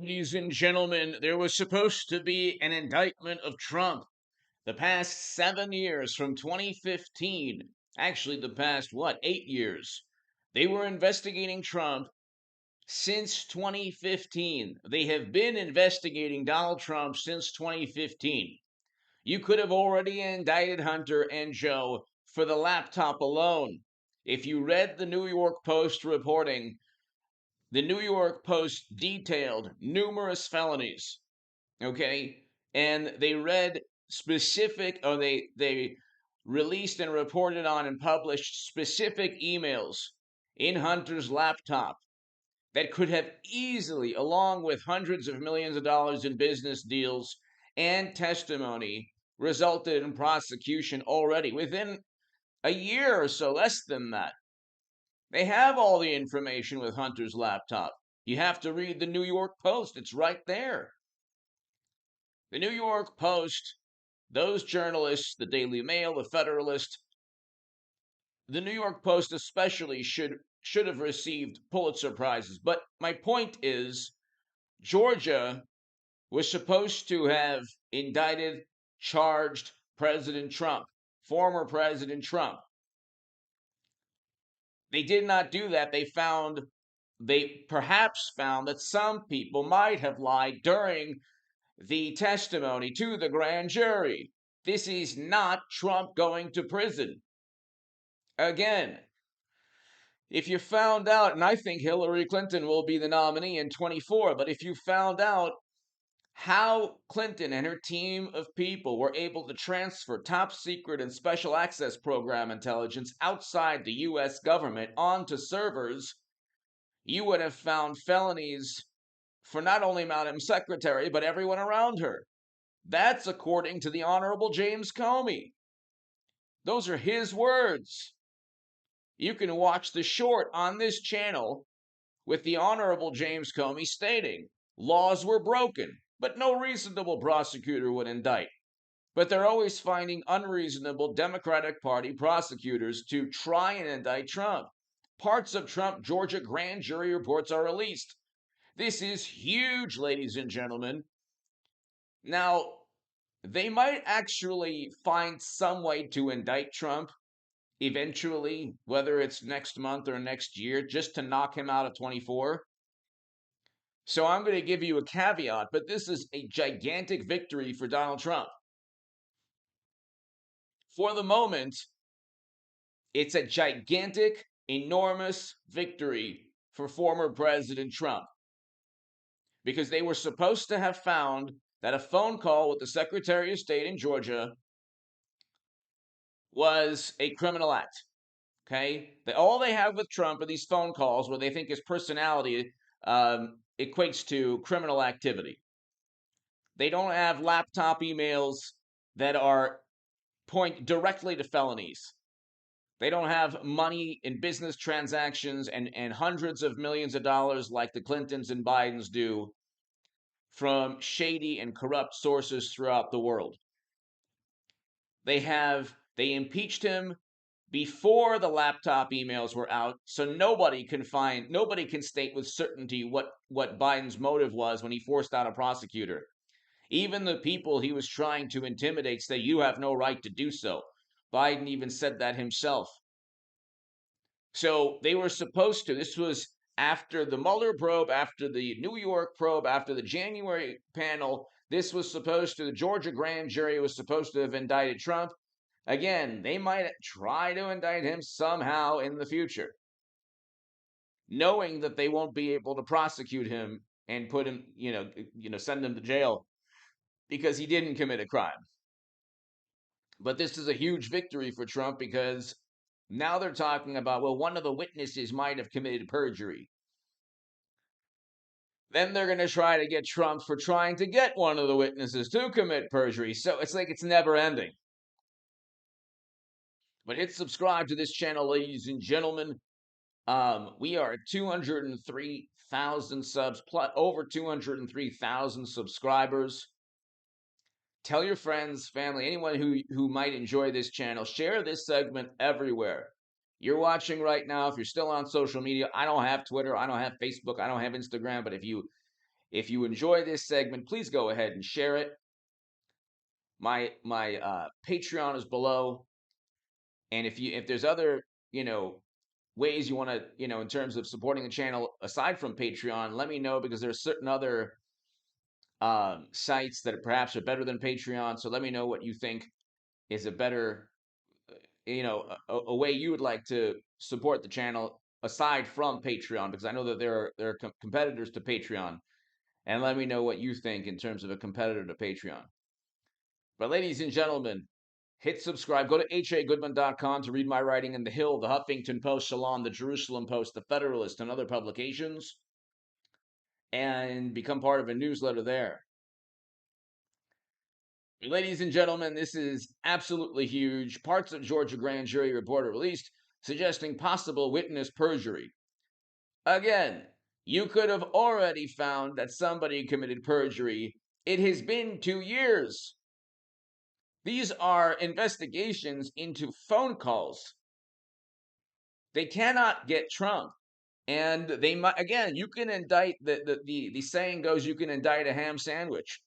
Ladies and gentlemen, there was supposed to be an indictment of Trump the past 7 years from 2015. Actually, the past, 8 years? They were investigating Trump since 2015. They have been investigating Donald Trump since 2015. You could have already indicted Hunter and Joe for the laptop alone. If you read the New York Post reporting, the New York Post detailed numerous felonies, okay? And they read specific, or they released and reported on and published specific emails in Hunter's laptop that could have easily, along with hundreds of millions of dollars in business deals and testimony, resulted in prosecution already within a year or so, less than that. They have all the information with Hunter's laptop. You have to read the New York Post, it's right there. The New York Post, those journalists, the Daily Mail, the Federalist, the New York Post especially should have received Pulitzer Prizes. But my point is, Georgia was supposed to have indicted, charged President Trump, former President Trump. They did not do that. They perhaps found that some people might have lied during the testimony to the grand jury. This is not Trump going to prison. Again, if you found out, and I think Hillary Clinton will be the nominee in 24, but if you found out how Clinton and her team of people were able to transfer top secret and special access program intelligence outside the U.S. government onto servers, you would have found felonies for not only Madam Secretary, but everyone around her. That's according to the Honorable James Comey. Those are his words. You can watch the short on this channel with the Honorable James Comey stating laws were broken, but no reasonable prosecutor would indict. But they're always finding unreasonable Democratic Party prosecutors to try and indict Trump. Parts of Trump Georgia grand jury reports are released. This is huge, ladies and gentlemen. Now, they might actually find some way to indict Trump eventually, whether it's next month or next year, just to knock him out of 24. So I'm going to give you a caveat, but this is a gigantic victory for Donald Trump. For the moment, it's a gigantic, enormous victory for former President Trump, because they were supposed to have found that a phone call with the Secretary of State in Georgia was a criminal act. Okay, all they have with Trump are these phone calls where they think his personality equates to criminal activity. They don't have laptop emails that are point directly to felonies. They don't have money in business transactions and hundreds of millions of dollars like the Clintons and Bidens do from shady and corrupt sources throughout the world. They impeached him before the laptop emails were out, so nobody can state with certainty what Biden's motive was when he forced out a prosecutor. Even the people he was trying to intimidate say you have no right to do so. Biden even said that himself. So they were supposed to. This was after the Mueller probe, after the New York probe, after the January panel. This was supposed to, the Georgia grand jury was supposed to have indicted Trump. Again, they might try to indict him somehow in the future, knowing that they won't be able to prosecute him and put him, send him to jail because he didn't commit a crime. But this is a huge victory for Trump because now they're talking about, well, one of the witnesses might have committed perjury. Then they're going to try to get Trump for trying to get one of the witnesses to commit perjury. So it's like it's never ending. But hit subscribe to this channel, ladies and gentlemen. We are at 203,000 subs, plus over 203,000 subscribers. Tell your friends, family, anyone who might enjoy this channel, share this segment everywhere. You're watching right now, if you're still on social media, I don't have Twitter, I don't have Facebook, I don't have Instagram, but if you If you enjoy this segment, please go ahead and share it. My Patreon is below, and if there's other ways you want to in terms of supporting the channel aside from Patreon, let me know, because there's certain other sites that perhaps are better than Patreon. So let me know what you think is a better a way you would like to support the channel aside from Patreon, because I know that there are competitors to Patreon, and let me know what you think in terms of a competitor to Patreon. But ladies and gentlemen, hit subscribe. Go to hagoodman.com to read my writing in The Hill, The Huffington Post, Salon, The Jerusalem Post, The Federalist, and other publications, and become part of a newsletter there. Ladies and gentlemen, this is absolutely huge. Parts of Georgia grand jury report are released suggesting possible witness perjury. Again, you could have already found that somebody committed perjury. It has been 2 years. These are investigations into phone calls. They cannot get Trump. And they might, again, you can indict, the saying goes, you can indict a ham sandwich.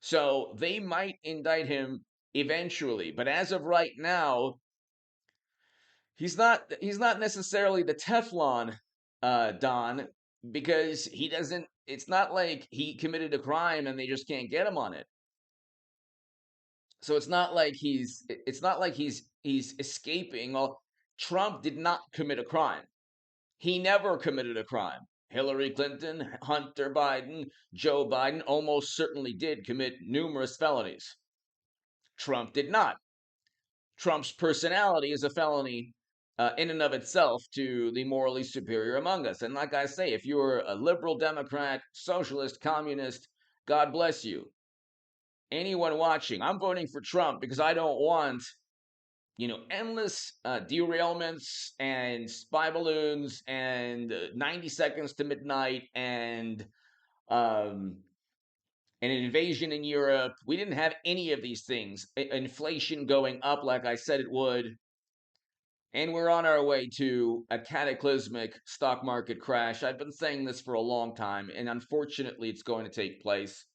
So they might indict him eventually. But as of right now, he's not necessarily the Teflon Don, because he doesn't, it's not like he committed a crime and they just can't get him on it. So it's not like he's escaping. Well, Trump did not commit a crime. He never committed a crime. Hillary Clinton, Hunter Biden, Joe Biden almost certainly did commit numerous felonies. Trump did not. Trump's personality is a felony in and of itself to the morally superior among us. And like I say, if you're a liberal Democrat, socialist, communist, God bless you. Anyone watching, I'm voting for Trump because I don't want endless derailments and spy balloons and 90 seconds to midnight and an invasion in Europe. We didn't have any of these things. Inflation going up like I said it would. And we're on our way to a cataclysmic stock market crash. I've been saying this for a long time, and unfortunately, it's going to take place.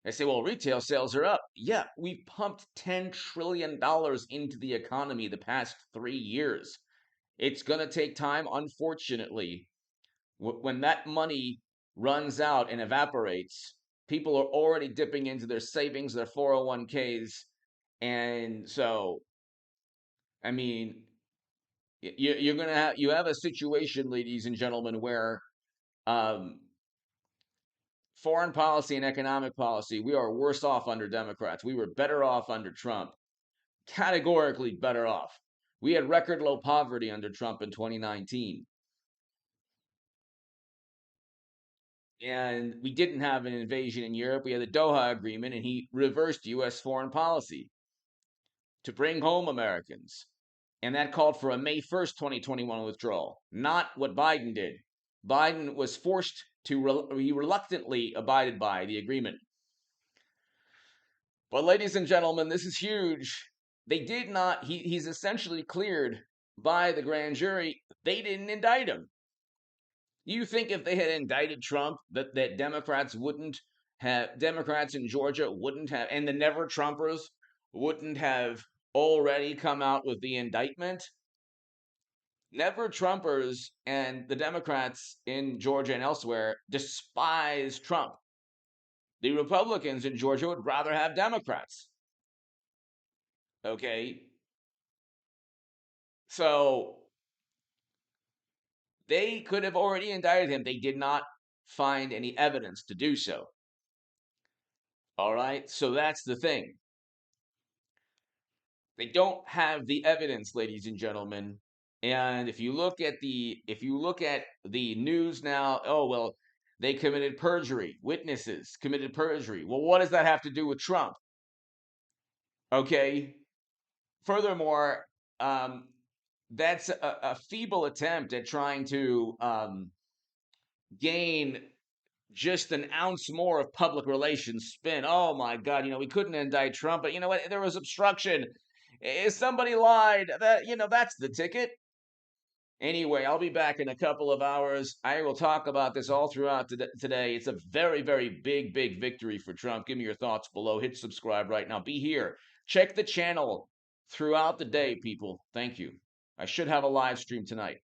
They say, well, retail sales are up. Yeah, we pumped $10 trillion into the economy the past 3 years. It's going to take time, unfortunately. When that money runs out and evaporates, people are already dipping into their savings, their 401ks. And so, I mean, you're going to have a situation, ladies and gentlemen, where um, foreign policy and economic policy, we are worse off under Democrats. We were better off under Trump, categorically better off. We had record low poverty under Trump in 2019. And we didn't have an invasion in Europe. We had the Doha Agreement, and he reversed U.S. foreign policy to bring home Americans. And that called for a May 1st, 2021 withdrawal, not what Biden did. Biden was forced to, he reluctantly abided by the agreement. But ladies and gentlemen, this is huge. They did not, he's essentially cleared by the grand jury. They didn't indict him. You think if they had indicted Trump, that Democrats in Georgia wouldn't have, and the never Trumpers wouldn't have already come out with the indictment? Never Trumpers and the Democrats in Georgia and elsewhere despise Trump. The Republicans in Georgia would rather have Democrats. Okay? So they could have already indicted him. They did not find any evidence to do so. All right? So that's the thing. They don't have the evidence, ladies and gentlemen. And if you look at the news now, oh well, they committed perjury. Witnesses committed perjury. Well, what does that have to do with Trump? Okay. Furthermore, that's a feeble attempt at trying to gain just an ounce more of public relations spin. Oh my God, we couldn't indict Trump, but you know what? There was obstruction. If somebody lied, that's the ticket. Anyway, I'll be back in a couple of hours. I will talk about this all throughout today. It's a very, very big, big victory for Trump. Give me your thoughts below. Hit subscribe right now. Be here. Check the channel throughout the day, people. Thank you. I should have a live stream tonight.